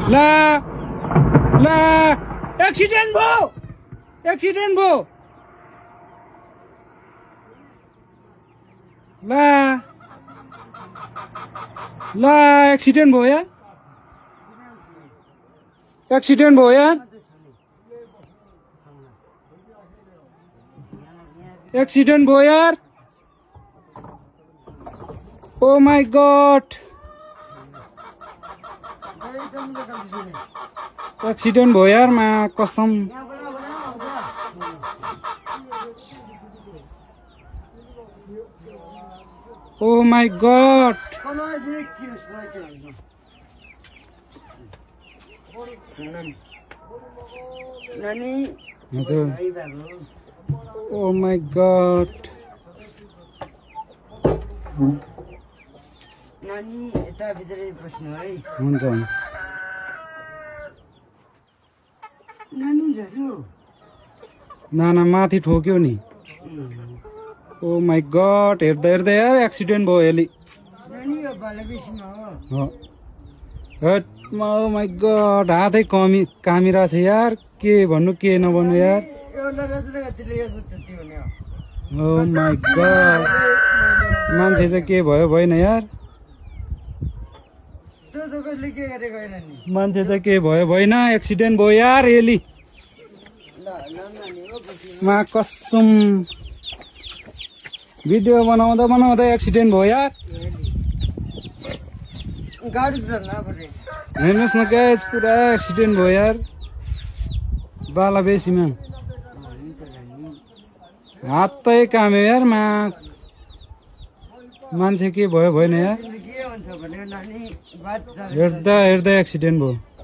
ला ला एक्सिडेन्ट भयो ला ला एक्सिडेन्ट भयो यार एक्सिडेन्ट भयो यार एक्सिडेन्ट भयो यार ओ माय गॉड एक्सिडेन्ट भयो यार मा कसम oh my god oh my god नानी यता भित्रै बस्नु है हुन्छ नानी झर्यो नाना माथि ठोक्यो नि ओ माय गॉड हेर्दा हेर्दा यार एक्सिडेन्ट भयो यसले नानी यो बालबेसीमा हो ओ माय गॉड हातै कामिरा छ यार के भन्नु के नभन्नु यार यो लगातिर यो त्यति हुने हो ओ माय गॉड मान्छे चाहिँ के भयो भएन यार त्यो कसले के गरेको होइन नि मान्छे चाहिँ के भयो भएन एक्सिडेन्ट भयो यार यसले ल नानी हो पछि मा कसम भिडियो बनाउँदा एक्सिडेन्ट भयो यार गाडी धर्न पर्ने हेर्नुहोस् न गाइस पुरा एक्सिडेन्ट भयो यार बालाबेसीमा हातै काम्यो यार मान्छे के भयो भएन यार के हुन्छ भने नानी बात हेर्दा एक्सिडेन्ट भयो